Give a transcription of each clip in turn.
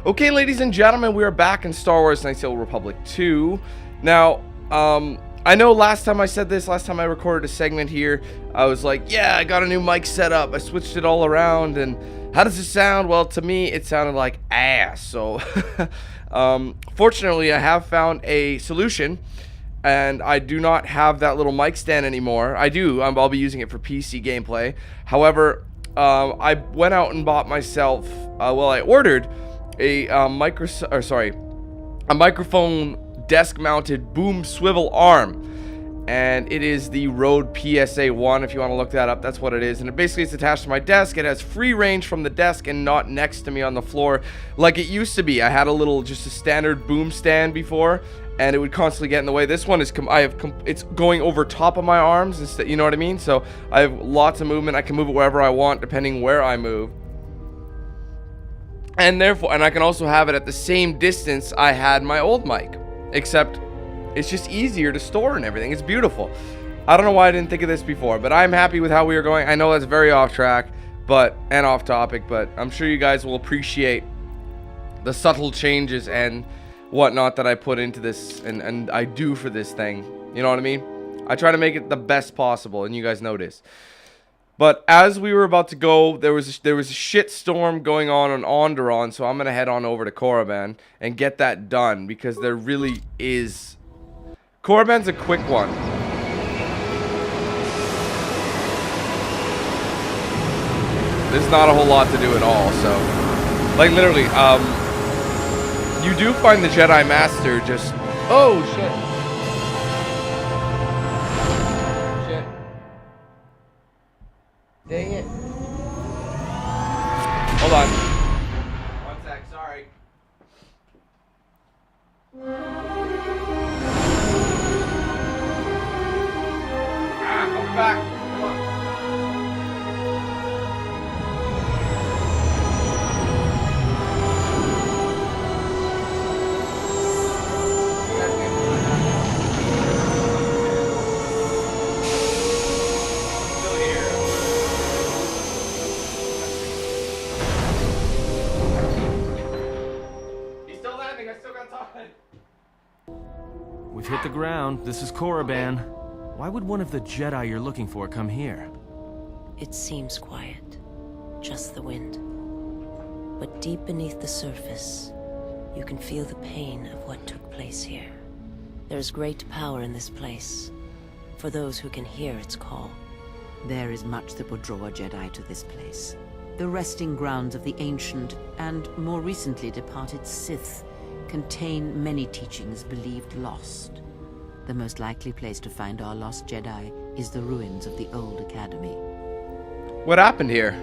Okay, ladies and gentlemen, we are back in Star Wars Knights of the Old Republic 2. Now, I know last time I said this, last time I recorded a segment here, I was like, yeah, I got a new mic set up. I switched it all around, and how does it sound? Well, to me, it sounded like ass. So, fortunately, I have found a solution, and I do not have that little mic stand anymore. I do. I'll be using it for PC gameplay. However, I went out and bought myself, I ordered a microphone desk-mounted boom swivel arm, and it is the Rode PSA 1. If you want to look that up, that's what it is. And it basically is attached to my desk. It has free range from the desk and not next to me on the floor like it used to be. I had just a standard boom stand before, and it would constantly get in the way. This one is it's going over top of my arms instead, you know what I mean? So I have lots of movement. I can move it wherever I want depending where I move. And I can also have it at the same distance I had my old mic, except it's just easier to store and everything. It's beautiful. I don't know why I didn't think of this before, but I'm happy with how we are going. I know that's very off track, and off topic, but I'm sure you guys will appreciate the subtle changes and whatnot that I put into this and I do for this thing. You know what I mean? I try to make it the best possible, and you guys notice. But as we were about to go, there was a shit storm going on Onderon, so I'm gonna head on over to Korriban and get that done, because there really is. Korriban's a quick one. There's not a whole lot to do at all, so like literally, you do find the Jedi Master just... Oh, shit. Shit. Dang it. Hold on. One sec, sorry. I'll be back. Come on. We've hit the ground. This is Korriban. Why would one of the Jedi you're looking for come here? It seems quiet. Just the wind. But deep beneath the surface, you can feel the pain of what took place here. There's great power in this place, for those who can hear its call. There is much that would draw a Jedi to this place. The resting grounds of the ancient and more recently departed Sith contain many teachings believed lost. The most likely place to find our lost Jedi is the ruins of the old academy. What happened here?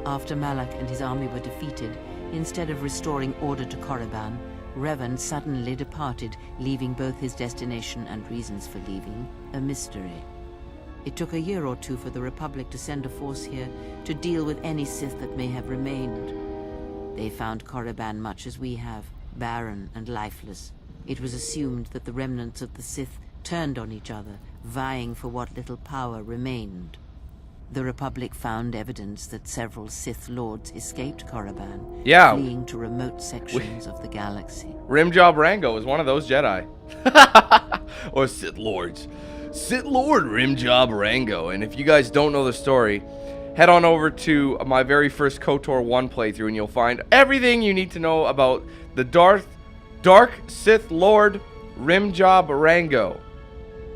After Malak and his army were defeated, instead of restoring order to Korriban, Revan suddenly departed, leaving both his destination and reasons for leaving a mystery. It took a year or two for the Republic to send a force here to deal with any Sith that may have remained. They found Korriban much as we have, barren and lifeless. It was assumed that the remnants of the Sith turned on each other, vying for what little power remained. The Republic found evidence that several Sith Lords escaped Korriban, fleeing to remote sections of the galaxy. Rimjob Rango was one of those Jedi. Or Sith Lords. Sith Lord Rimjob Rango. And if you guys don't know the story, head on over to my very first KOTOR 1 playthrough and you'll find everything you need to know about the Dark Sith Lord Rimjob Rango.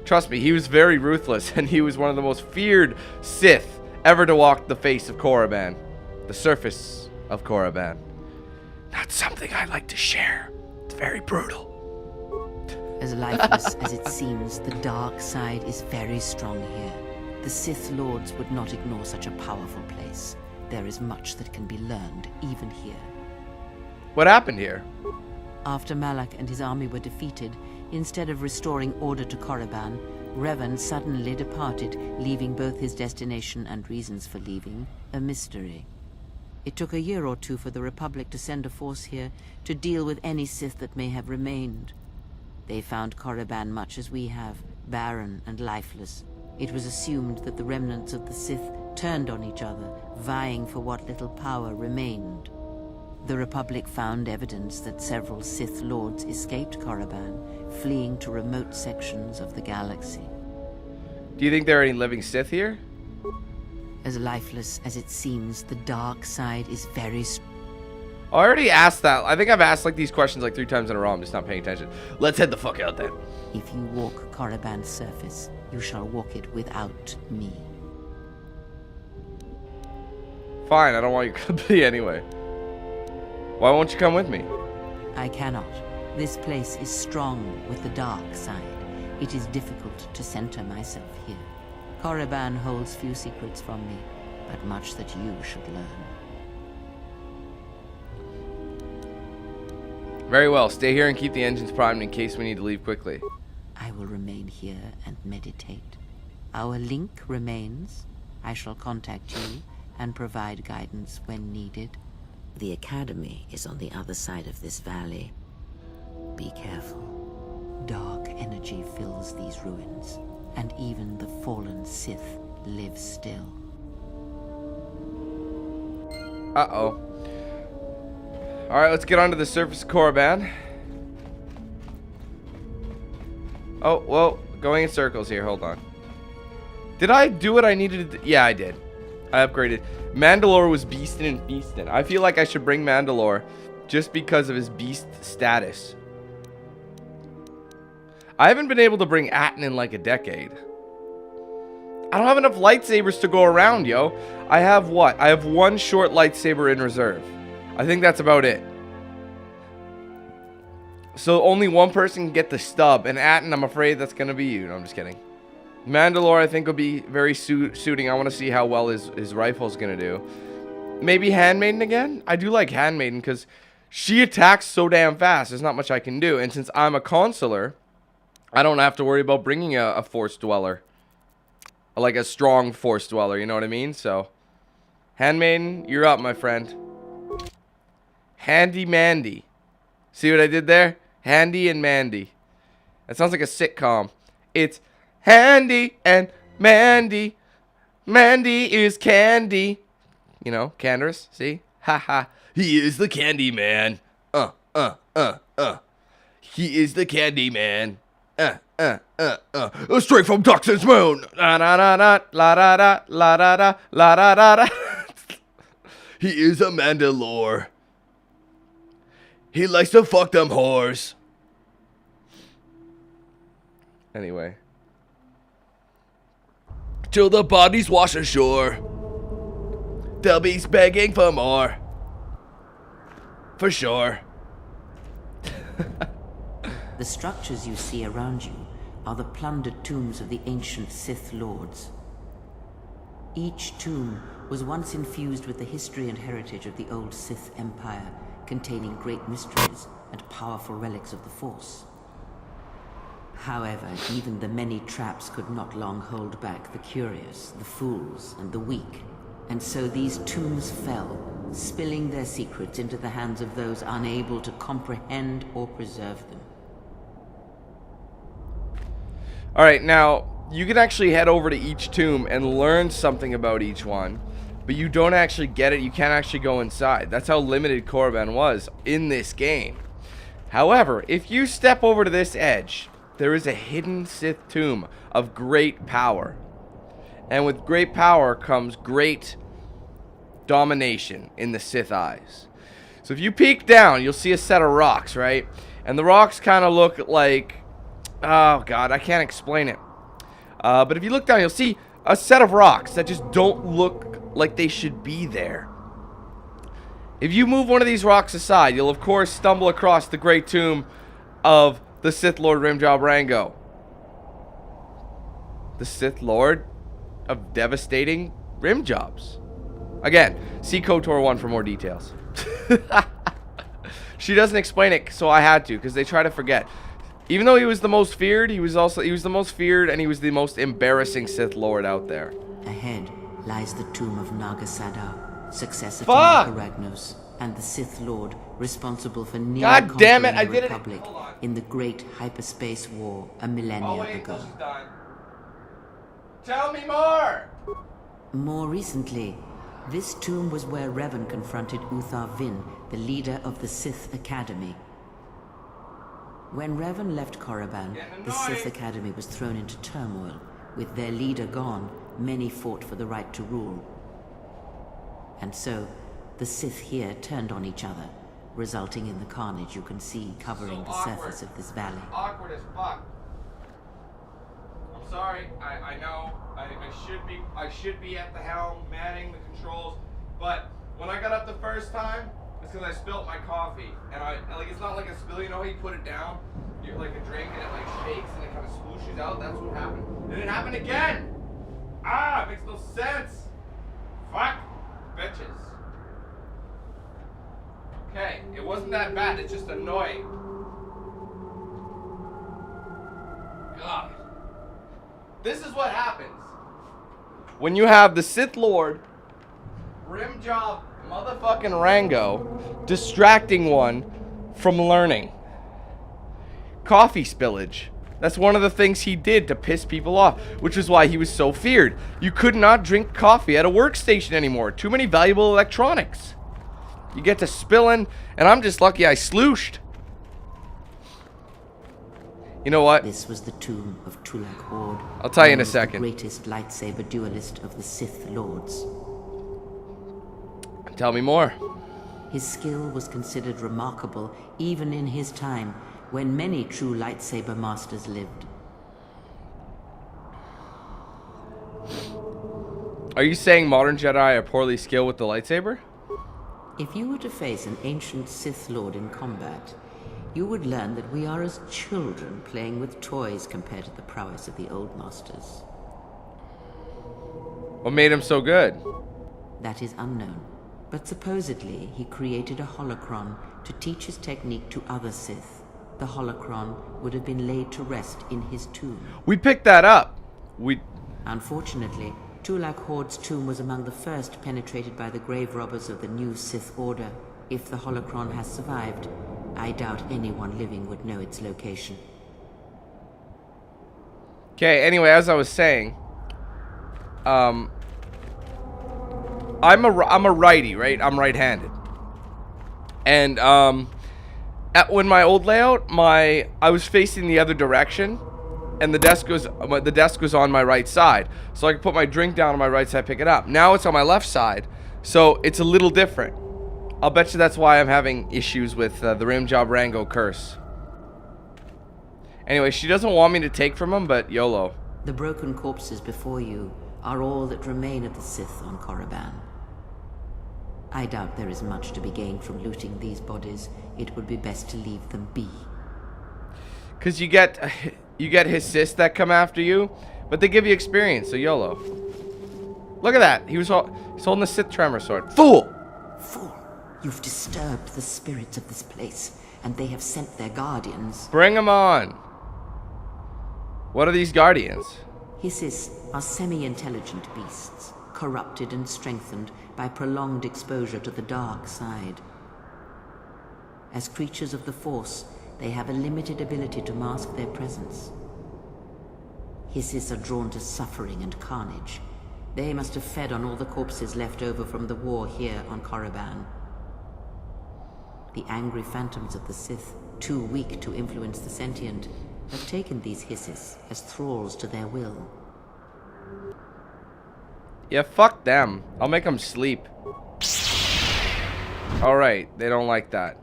Trust me, he was very ruthless, and he was one of the most feared Sith ever to walk the face of Korriban. The surface of Korriban. Not something I like to share. It's very brutal. As lifeless as it seems, the dark side is very strong here. The Sith Lords would not ignore such a powerful place. There is much that can be learned, even here. What happened here? After Malak and his army were defeated, instead of restoring order to Korriban, Revan suddenly departed, leaving both his destination and reasons for leaving a mystery. It took a year or two for the Republic to send a force here to deal with any Sith that may have remained. They found Korriban much as we have, barren and lifeless. It was assumed that the remnants of the Sith turned on each other, vying for what little power remained. The Republic found evidence that several Sith Lords escaped Korriban, fleeing to remote sections of the galaxy. Do you think there are any living Sith here? As lifeless as it seems, the dark side is very Oh, I already asked that. I think I've asked like these questions like 3 times in a row. I'm just not paying attention. Let's head the fuck out then. If you walk Korriban's surface, you shall walk it without me. Fine, I don't want your company anyway. Why won't you come with me? I cannot. This place is strong with the dark side. It is difficult to center myself here. Korriban holds few secrets from me, but much that you should learn. Very well. Stay here and keep the engines primed in case we need to leave quickly. I will remain here and meditate. Our link remains. I shall contact you and provide guidance when needed. The Academy is on the other side of this valley. Be careful. Dark energy fills these ruins, and even the fallen Sith live still. Uh-oh. Alright, let's get onto the surface of Korriban. Oh, whoa. Going in circles here. Hold on. Did I do what I needed to do? Yeah, I did. I upgraded. Mandalore was beastin' and feastin'. I feel like I should bring Mandalore just because of his beast status. I haven't been able to bring Atten in like a decade. I don't have enough lightsabers to go around, yo. I have what? I have 1 short lightsaber in reserve. I think that's about it. So only 1 person can get the stub. And Atten, I'm afraid that's going to be you. No, I'm just kidding. Mandalore, I think, will be very suiting. I want to see how well his rifle's going to do. Maybe Handmaiden again? I do like Handmaiden because she attacks so damn fast. There's not much I can do. And since I'm a consular, I don't have to worry about bringing a Force Dweller. Like a strong Force Dweller, you know what I mean? So, Handmaiden, you're up, my friend. Handy Mandy. See what I did there? Handy and Mandy. That sounds like a sitcom. It's Handy and Mandy. Mandy is candy. You know, Candace, see? Ha ha. He is the candy man. He is the candy man. Straight from Toxin's moon. La da da da, la da da, la da da, la da da da. He is a Mandalore. He likes to fuck them whores. Anyway. Till the bodies wash ashore. They'll be begging for more. For sure. The structures you see around you are the plundered tombs of the ancient Sith Lords. Each tomb was once infused with the history and heritage of the old Sith Empire, containing great mysteries and powerful relics of the Force. However, even the many traps could not long hold back the curious, the fools, and the weak, and so these tombs fell, spilling their secrets into the hands of those unable to comprehend or preserve them. Alright, now, you can actually head over to each tomb and learn something about each one, but you don't actually get it. You can't actually go inside. That's how limited Korriban was in this game. However, if you step over to this edge, there is a hidden Sith tomb of great power. And with great power comes great domination in the Sith eyes. So if you peek down, you'll see a set of rocks, right? And the rocks kind of look like... Oh, God, I can't explain it. But if you look down, you'll see a set of rocks that just don't look like they should be there. If you move one of these rocks aside, you'll of course stumble across the great tomb of the Sith Lord Rimjob Rango. The Sith Lord of devastating rimjobs. Again, see KOTOR 1 for more details. She doesn't explain it, so I had to, because they try to forget. Even though he was the most feared, he was the most feared, and he was the most embarrassing Sith Lord out there. Ahead lies the tomb of Naga Sadar, successor to Fuck! Ragnos, and the Sith Lord responsible for near God damn it, I conquering did the it! Republic in the Great Hyperspace War a millennia ago. She's done. Tell me more! More recently, This tomb was where Revan confronted Uthar Vin, the leader of the Sith Academy. When Revan left Korriban, the Sith Academy was thrown into turmoil. With their leader gone, many fought for the right to rule. And so, the Sith here turned on each other, resulting in the carnage you can see covering the surface of this valley. Awkward as fuck. I'm sorry. I know. I should be at the helm, manning the controls. But when I got up the first time, it's because I spilt my coffee, and it's not like a spill. You know how you put it down, you're like a drink, and it like shakes and it kind of splooshes out. That's what happened. And it happened again. It makes no sense. Fuck, bitches. Okay, it wasn't that bad. It's just annoying. God. This is what happens when you have the Sith Lord, rim job motherfucking Rango, distracting one from learning. Coffee spillage. That's one of the things he did to piss people off, which is why he was so feared. You could not drink coffee at a workstation anymore. Too many valuable electronics. You get to spilling, and I'm just lucky I slooshed. You know what? This was the tomb of Tulak Hord. I'll tell you in a second. The greatest lightsaber duelist of the Sith Lords. Tell me more. His skill was considered remarkable even in his time, when many true lightsaber masters lived. Are you saying modern Jedi are poorly skilled with the lightsaber? If you were to face an ancient Sith Lord in combat, you would learn that we are as children playing with toys compared to the prowess of the old masters. What made him so good? That is unknown. But supposedly, he created a holocron to teach his technique to other Sith. The holocron would have been laid to rest in his tomb. We picked that up. Unfortunately, Tulak Hord's tomb was among the first penetrated by the grave robbers of the new Sith Order. If the holocron has survived, I doubt anyone living would know its location. Okay, anyway, as I was saying, I'm a righty, right? I'm right-handed. And when my old layout, I was facing the other direction, and the desk was on my right side, so I could put my drink down on my right side, pick it up. Now it's on my left side, so it's a little different. I'll bet you that's why I'm having issues with the Rimjob Rango curse. Anyway, she doesn't want me to take from him, but YOLO. The broken corpses before you are all that remain of the Sith on Korriban. I doubt there is much to be gained from looting these bodies. It would be best to leave them be. Cause you get his sis that come after you, but they give you experience, so YOLO. Look at that. He's holding the Sith Tremor sword. Fool! Fool! You've disturbed the spirits of this place, and they have sent their guardians. Bring them on. What are these guardians? Hissis are semi-intelligent beasts, corrupted and strengthened by prolonged exposure to the dark side. As creatures of the Force, they have a limited ability to mask their presence. Hissis are drawn to suffering and carnage. They must have fed on all the corpses left over from the war here on Korriban. The angry phantoms of the Sith, too weak to influence the sentient, have taken these Hissis as thralls to their will. Yeah, fuck them. I'll make them sleep. Alright, they don't like that.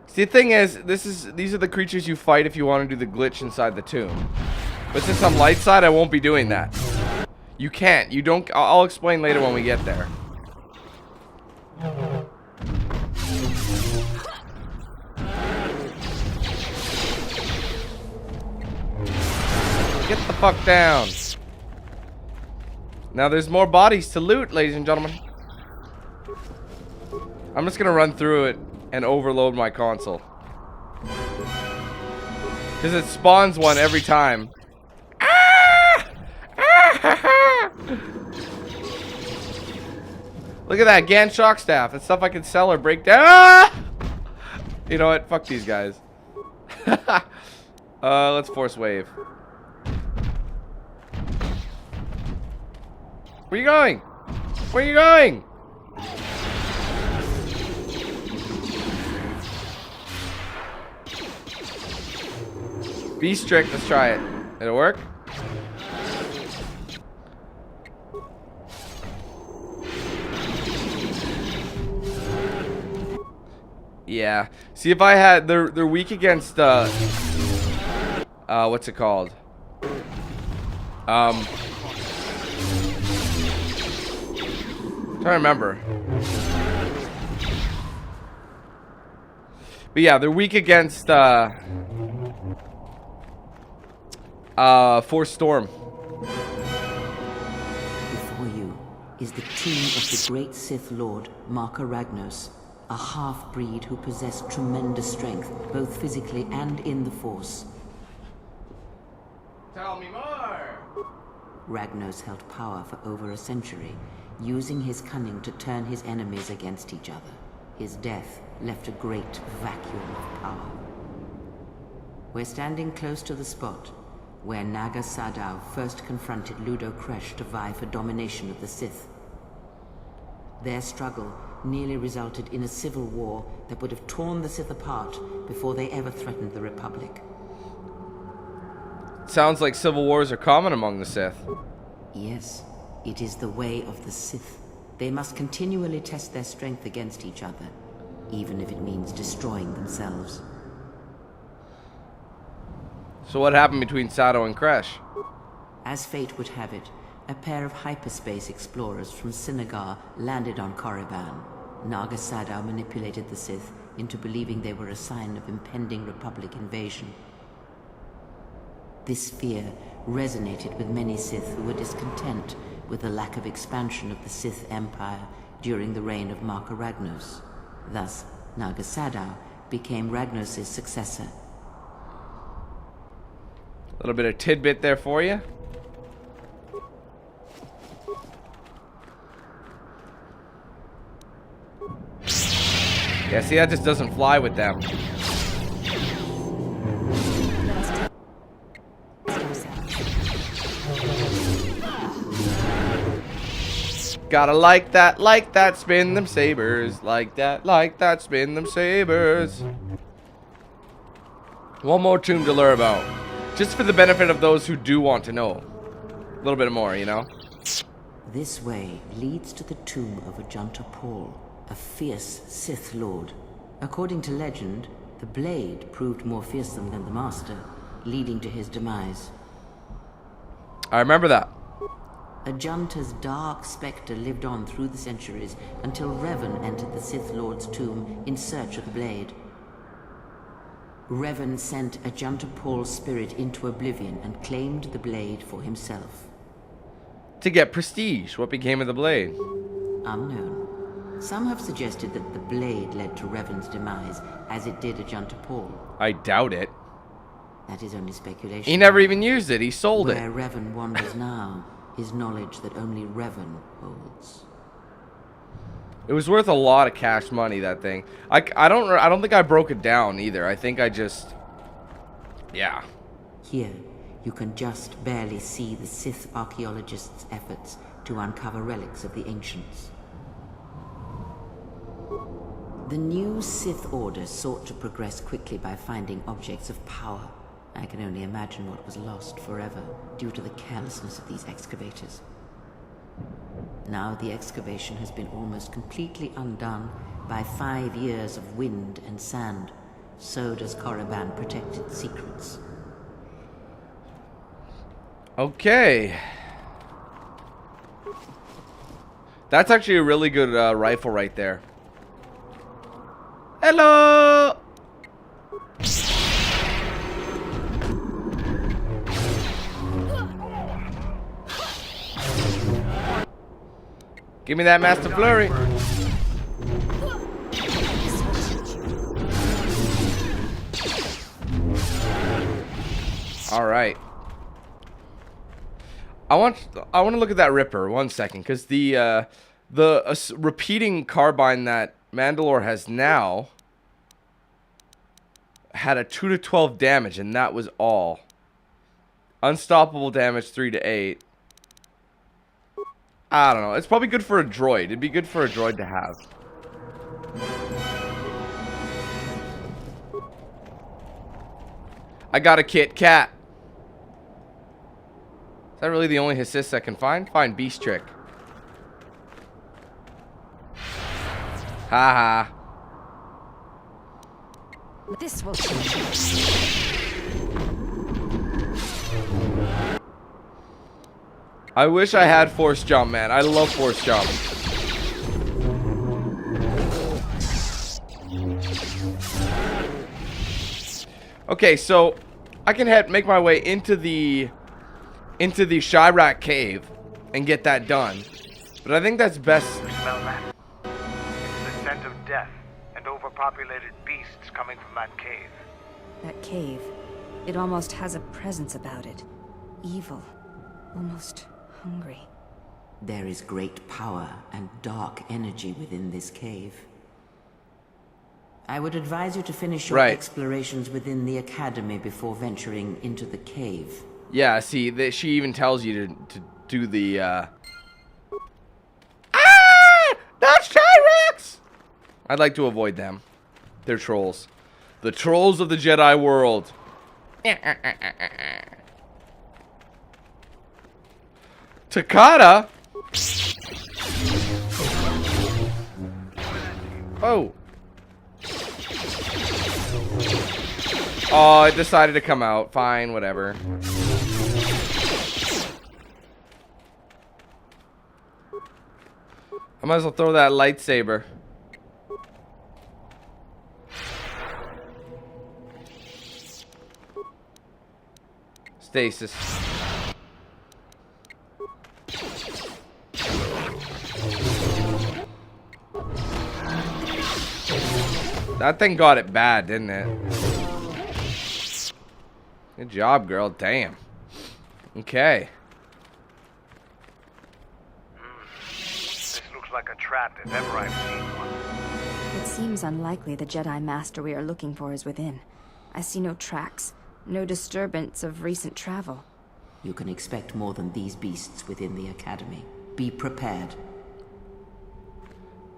See, the thing is, these are the creatures you fight if you want to do the glitch inside the tomb. But since I'm light side, I won't be doing that. You can't. You don't. I'll explain later when we get there. Get the fuck down. Now there's more bodies to loot, ladies and gentlemen. I'm just gonna run through it and overload my console. Because it spawns one every time. Look at that, Gan shock staff. That's stuff I can sell or break down. You know what? Fuck these guys. Let's force wave. Where you going? Where you going? Be strict. Let's try it. It'll work. Yeah. See, if I had, they're weak against what's it called? Trying to remember. But yeah, they're weak against Force Storm. Before you is the tomb of the great Sith Lord, Marka Ragnos, a half-breed who possessed tremendous strength, both physically and in the Force. Tell me more. Ragnos held power for over a century, using his cunning to turn his enemies against each other. His death left a great vacuum of power. We're standing close to the spot where Naga Sadow first confronted Ludo Kresh to vie for domination of the Sith. Their struggle nearly resulted in a civil war that would have torn the Sith apart before they ever threatened the Republic. Sounds like civil wars are common among the Sith. Yes, it is the way of the Sith. They must continually test their strength against each other, even if it means destroying themselves. So what happened between Sato and Kresh? As fate would have it, a pair of hyperspace explorers from Sinagar landed on Korriban. Naga Sadow manipulated the Sith into believing they were a sign of impending Republic invasion. This fear resonated with many Sith who were discontent with the lack of expansion of the Sith Empire during the reign of Marka Ragnos. Thus, Naga Sadow became Ragnos' successor. A little bit of tidbit there for you. Yeah, see, that just doesn't fly with them. Gotta like that, spin them sabers. Like that, spin them sabers. One more tomb to learn about. Just for the benefit of those who do want to know. A little bit more, you know? This way leads to the tomb of Ajanta Paul, a fierce Sith Lord. According to legend, the blade proved more fearsome than the Master, leading to his demise. I remember that. Ajanta's dark specter lived on through the centuries until Revan entered the Sith Lord's tomb in search of the blade. Revan sent Ajanta Paul's spirit into oblivion and claimed the blade for himself. To get prestige, what became of the blade? Unknown. Some have suggested that the blade led to Revan's demise, as it did Ajanta Paul. I doubt it. That is only speculation. He never even used it, he sold Where it. Revan wanders now is knowledge that only Revan holds. It was worth a lot of cash money, that thing. I don't think I broke it down either. I think I just... Yeah. Here, you can just barely see the Sith archaeologists' efforts to uncover relics of the ancients. The new Sith Order sought to progress quickly by finding objects of power. I can only imagine what was lost forever due to the carelessness of these excavators. Now the excavation has been almost completely undone by 5 years of wind and sand. So does Korriban protect its secrets. Okay. That's actually a really good rifle right there. Hello! Give me that Master Flurry. All right. I want to look at that Ripper 1 second, because the repeating carbine that Mandalore has now had a 2 to 12 damage, and that was all. Unstoppable damage 3 to 8. I don't know. It's probably good for a droid. It'd be good for a droid to have. I got a Kit Kat. Is that really the only assist I can find? Find Beast Trick. Haha. This will I wish I had Force Jump, man. I love Force Jump. Okay, so I can make my way into the Chirac cave and get that done. But I think that's best. Smell that? It's the scent of death and overpopulated beasts coming from that cave. That cave. It almost has a presence about it. Evil. Almost hungry. There is great power and dark energy within this cave. I would advise you to finish your explorations within the academy before venturing into the cave. Yeah, see, she even tells you to do the, That's Chiracs! I'd like to avoid them. They're trolls. The trolls of the Jedi world. Takata? Oh. Oh, it decided to come out. Fine, whatever. I might as well throw that lightsaber. Stasis. That thing got it bad, didn't it? Good job, girl. Damn. Okay. This looks like a trap if ever I've seen one. It seems unlikely the Jedi Master we are looking for is within. I see no tracks, no disturbance of recent travel. You can expect more than these beasts within the academy. Be prepared.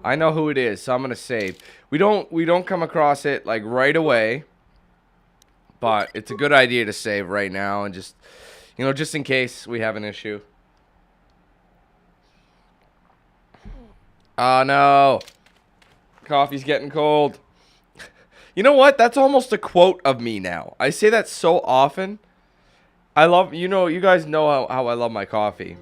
I know who it is, so I'm gonna save. We don't come across it like right away, but it's a good idea to save right now and just, you know, just in case we have an issue. Oh no, coffee's getting cold. You know what? That's almost a quote of me now. I say that so often. I love, you know, you guys know how I love my coffee.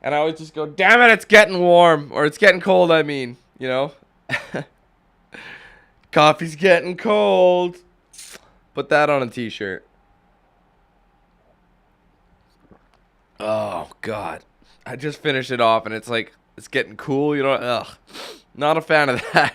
And I always just go, damn it, it's getting warm. Or it's getting cold, I mean. You know? Coffee's getting cold. Put that on a t-shirt. Oh, God. I just finished it off and it's like, it's getting cool, you know? Ugh. Not a fan of that.